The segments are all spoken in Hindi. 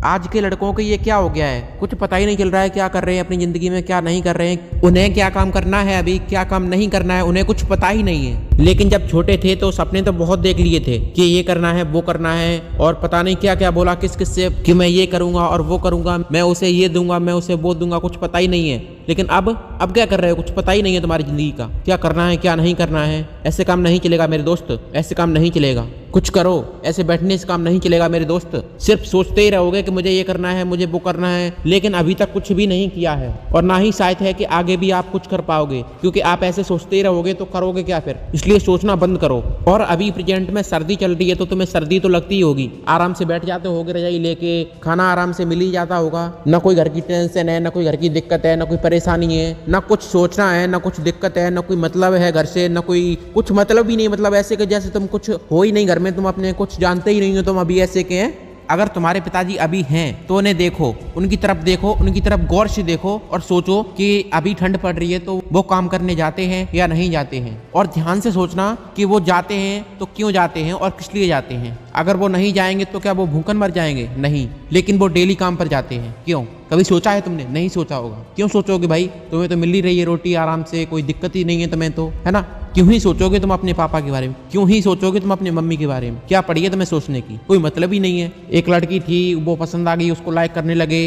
आज के लड़कों को ये क्या हो गया है, कुछ पता ही नहीं चल रहा है क्या कर रहे हैं अपनी जिंदगी में, क्या नहीं कर रहे हैं, उन्हें क्या काम करना है, अभी क्या काम नहीं करना है, उन्हें कुछ पता ही नहीं है। लेकिन जब छोटे थे तो सपने तो बहुत देख लिए थे कि ये करना है वो करना है, और पता नहीं क्या क्या बोला किस किस से कि मैं ये करूंगा और वो करूंगा, मैं उसे ये दूंगा, मैं उसे वो दूंगा, कुछ पता ही नहीं है। लेकिन अब क्या कर रहे हो, कुछ पता ही नहीं है तुम्हारी जिंदगी का, क्या करना है क्या नहीं करना है। ऐसे काम नहीं चलेगा मेरे दोस्त, ऐसे काम नहीं चलेगा, कुछ करो, ऐसे बैठने से काम नहीं चलेगा मेरे दोस्त। सिर्फ सोचते ही रहोगे कि मुझे ये करना है, मुझे वो करना है, लेकिन अभी तक कुछ भी नहीं किया है और ना ही शायद है कि आगे भी आप कुछ कर पाओगे, क्योंकि आप ऐसे सोचते ही रहोगे तो करोगे क्या फिर। इसलिए सोचना बंद करो। और अभी प्रेजेंट में सर्दी चल रही है तो तुम्हें सर्दी तो लगती ही होगी, आराम से बैठ जाते होगे रजाई लेके, खाना आराम से मिल ही जाता होगा, ना कोई घर की टेंशन है, ना कोई घर की दिक्कत है, ना कोई परेशानी है, ना कुछ सोचना है, ना कुछ दिक्कत है, ना कोई मतलब है घर से, ना कोई कुछ मतलब ही नहीं। मतलब ऐसे कि जैसे तुम कुछ हो ही नहीं घर में, तुम अपने कुछ जानते ही नहीं हो, तुम अभी ऐसे के हैं। अगर तुम्हारे पिताजी अभी हैं तो उन्हें देखो, उनकी तरफ देखो, उनकी तरफ गौर से देखो और सोचो कि अभी ठंड पड़ रही है तो वो काम करने जाते हैं या नहीं जाते हैं, और ध्यान से सोचना कि वो जाते हैं तो क्यों जाते हैं और किस लिए जाते हैं। अगर वो नहीं जाएंगे तो क्या वो भूखन मर जाएंगे? नहीं, लेकिन वो डेली काम पर जाते हैं। क्यों? कभी सोचा है तुमने? नहीं सोचा होगा। क्यों सोचोगे भाई, तुम्हें तो मिल ही रही है रोटी आराम से, कोई दिक्कत ही नहीं है तुम्हें तो, है ना। क्यों ही सोचोगे तुम अपने पापा के बारे में, क्यों ही सोचोगे तुम अपनी मम्मी के बारे में? क्या पड़ी है तुम्हें सोचने की? कोई मतलब ही नहीं है। एक लड़की थी, वो पसंद आ गई, उसको लाइक करने लगे,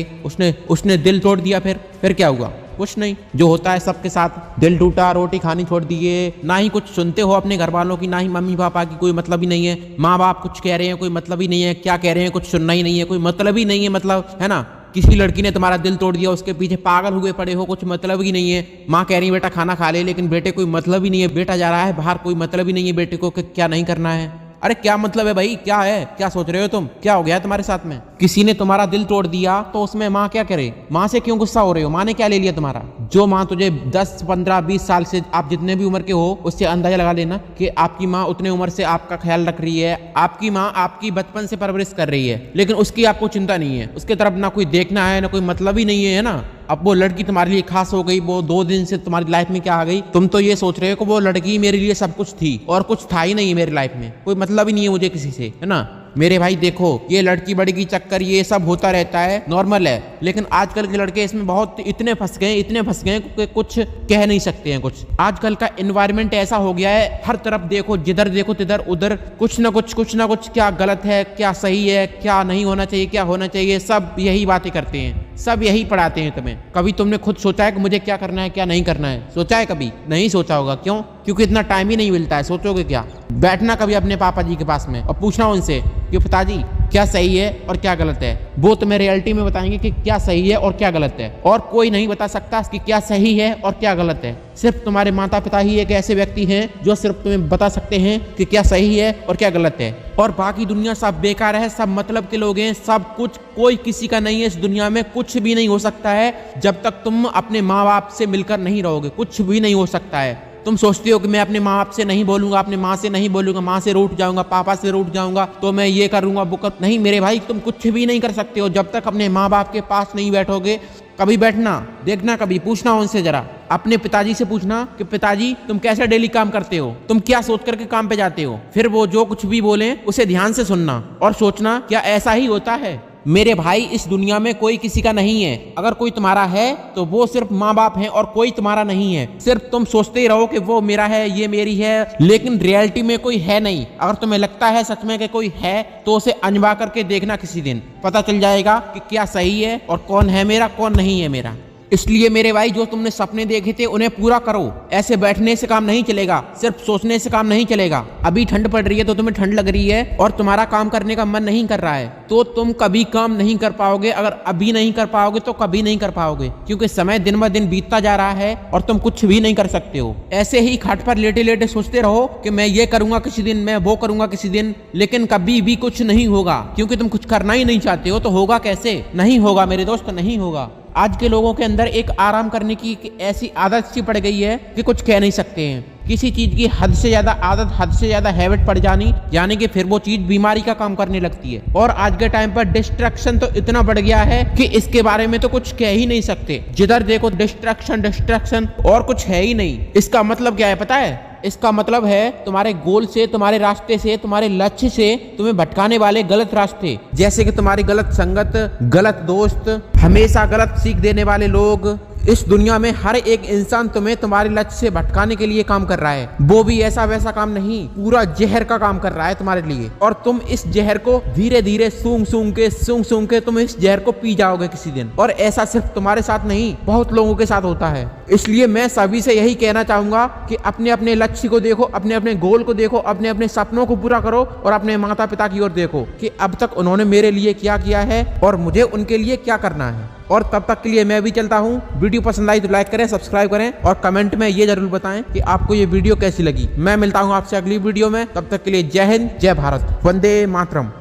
उसने दिल तोड़ दिया, फिर क्या हुआ? कुछ नहीं। जो होता है सबके साथ, दिल टूटा, रोटी खानी छोड़ दिए, ना ही कुछ सुनते हो अपने घर वालों की, ना ही मम्मी पापा की, कोई मतलब ही नहीं है। माँ बाप कुछ कह रहे हैं, कोई मतलब ही नहीं है, क्या कह रहे हैं कुछ सुनना ही नहीं है, कोई मतलब ही नहीं है, मतलब है ना। किसी लड़की ने तुम्हारा दिल तोड़ दिया, उसके पीछे पागल हुए पड़े हो, कुछ मतलब ही नहीं है। माँ कह रही बेटा खाना खा ले, लेकिन बेटे कोई मतलब ही नहीं है, बेटा जा रहा है बाहर, कोई मतलब ही नहीं है बेटे को कि क्या नहीं करना है। अरे क्या मतलब है भाई, क्या है, क्या सोच रहे हो तुम, क्या हो गया है तुम्हारे साथ में? किसी ने तुम्हारा दिल तोड़ दिया तो उसमें माँ क्या करे? माँ से क्यों गुस्सा हो रहे हो? माँ ने क्या ले लिया तुम्हारा? जो माँ तुझे 10, 15, 20 साल से, आप जितने भी उम्र के हो, उससे अंदाजा लगा लेना कि आपकी माँ उतने उम्र से आपका ख्याल रख रही है, आपकी माँ आपकी बचपन से परवरिश कर रही है, लेकिन उसकी आपको चिंता नहीं है, उसके तरफ ना कोई देखना है, ना कोई मतलब ही नहीं है ना। अब वो लड़की तुम्हारे लिए खास हो गई, वो 2 दिन से तुम्हारी लाइफ में क्या आ गई, तुम तो ये सोच रहे हो कि वो लड़की मेरे लिए सब कुछ थी, और कुछ था ही नहीं मेरी लाइफ में, कोई मतलब ही नहीं है मुझे किसी से, है ना। मेरे भाई देखो, ये लड़की बड़ी की चक्कर ये सब होता रहता है, नॉर्मल है, लेकिन आजकल के लड़के इसमें बहुत इतने फंस गए कि कुछ कह नहीं सकते हैं कुछ। आजकल का एनवायरनमेंट ऐसा हो गया है, हर तरफ देखो, जिधर देखो तिधर उधर कुछ ना कुछ, क्या गलत है, क्या सही है, क्या नहीं होना चाहिए, क्या होना चाहिए, सब यही बातें करते हैं, सब यही पढ़ाते हैं तुम्हें। कभी तुमने खुद सोचा है कि मुझे क्या करना है क्या नहीं करना है? सोचा है कभी? नहीं सोचा होगा। क्यों? क्योंकि इतना टाइम ही नहीं मिलता है। सोचोगे क्या? बैठना कभी अपने पापा जी के पास में और पूछना उनसे कि पिताजी क्या सही है और क्या गलत है। वो तुम्हें रियलिटी में बताएंगे कि क्या सही है और क्या गलत है, और कोई नहीं बता सकता कि क्या सही है और क्या गलत है। सिर्फ तुम्हारे माता पिता ही एक ऐसे व्यक्ति हैं जो सिर्फ तुम्हें बता सकते हैं कि क्या सही है और क्या गलत है, और बाकी दुनिया सब बेकार है, सब मतलब के लोग हैं, सब कुछ कोई किसी का नहीं है। इस दुनिया में कुछ भी नहीं हो सकता है जब तक तुम अपने माँ बाप से मिलकर नहीं रहोगे, कुछ भी नहीं हो सकता है। तुम सोचते हो कि मैं अपने माँ बाप से नहीं बोलूंगा, अपने माँ से नहीं बोलूंगा, माँ से रूठ जाऊंगा, पापा से रूठ जाऊंगा तो मैं ये करूंगा वो कर, नहीं मेरे भाई, तुम कुछ भी नहीं कर सकते हो जब तक अपने माँ बाप के पास नहीं बैठोगे। कभी बैठना, देखना, कभी पूछना उनसे, जरा अपने पिताजी से पूछना कि पिताजी तुम कैसे डेली काम करते हो, तुम क्या सोच करके काम पे जाते हो। फिर वो जो कुछ भी बोले उसे ध्यान से सुनना और सोचना क्या ऐसा ही होता है। मेरे भाई, इस दुनिया में कोई किसी का नहीं है। अगर कोई तुम्हारा है तो वो सिर्फ माँ बाप हैं, और कोई तुम्हारा नहीं है। सिर्फ तुम सोचते ही रहो कि वो मेरा है, ये मेरी है, लेकिन रियलिटी में कोई है नहीं। अगर तुम्हें लगता है सच में कि कोई है तो उसे अजमा करके देखना, किसी दिन पता चल जाएगा कि क्या सही है और कौन है मेरा, कौन नहीं है मेरा। इसलिए मेरे भाई, जो तुमने सपने देखे थे उन्हें पूरा करो। ऐसे बैठने से काम नहीं चलेगा, सिर्फ सोचने से काम नहीं चलेगा। अभी ठंड पड़ रही है तो तुम्हें ठंड लग रही है और तुम्हारा काम करने का मन नहीं कर रहा है, तो तुम कभी काम नहीं कर पाओगे। अगर अभी नहीं कर पाओगे तो कभी नहीं कर पाओगे, क्योंकि समय दिन ब दिन बीतता जा रहा है और तुम कुछ भी नहीं कर सकते हो। ऐसे ही खाट पर लेटे लेटे सोचते रहो कि मैं ये करूंगा किसी दिन, मैं वो करूंगा किसी दिन, लेकिन कभी भी कुछ नहीं होगा, क्योंकि तुम कुछ करना ही नहीं चाहते हो। तो होगा कैसे? नहीं होगा मेरे दोस्त, नहीं होगा। आज के लोगों के अंदर एक आराम करने की ऐसी आदत सी पड़ गई है कि कुछ कह नहीं सकते हैं। किसी चीज की हद से ज्यादा आदत, हद से ज्यादा हैबिट पड़ जानी, यानी कि फिर वो चीज बीमारी का काम करने लगती है। और आज के टाइम पर डिस्ट्रैक्शन तो इतना बढ़ गया है कि इसके बारे में तो कुछ कह ही नहीं सकते। जिधर देखो डिस्ट्रैक्शन, और कुछ है ही नहीं। इसका मतलब क्या है पता है? इसका मतलब है तुम्हारे गोल से, तुम्हारे रास्ते से, तुम्हारे लक्ष्य से तुम्हें भटकाने वाले गलत रास्ते, जैसे कि तुम्हारी गलत संगत, गलत दोस्त, हमेशा गलत सीख देने वाले लोग। इस दुनिया में हर एक इंसान तुम्हें तुम्हारे लक्ष्य से भटकाने के लिए काम कर रहा है, वो भी ऐसा वैसा काम नहीं, पूरा जहर का काम कर रहा है तुम्हारे लिए। और तुम इस जहर को धीरे धीरे सूंघ सूंघ के तुम इस जहर को पी जाओगे किसी दिन। और ऐसा सिर्फ तुम्हारे साथ नहीं, बहुत लोगों के साथ होता है। इसलिए मैं सभी से यही कहना चाहूंगा कि अपने अपने लक्ष्य को देखो, अपने अपने गोल को देखो, अपने अपने सपनों को पूरा करो और अपने माता पिता की ओर देखो कि अब तक उन्होंने मेरे लिए क्या किया है और मुझे उनके लिए क्या करना है। और तब तक के लिए मैं भी चलता हूँ। वीडियो पसंद आई तो लाइक करें, सब्सक्राइब करें और कमेंट में ये जरूर बताएं कि आपको ये वीडियो कैसी लगी। मैं मिलता हूँ आपसे अगली वीडियो में, तब तक के लिए जय हिंद, जय भारत, वंदे मातरम।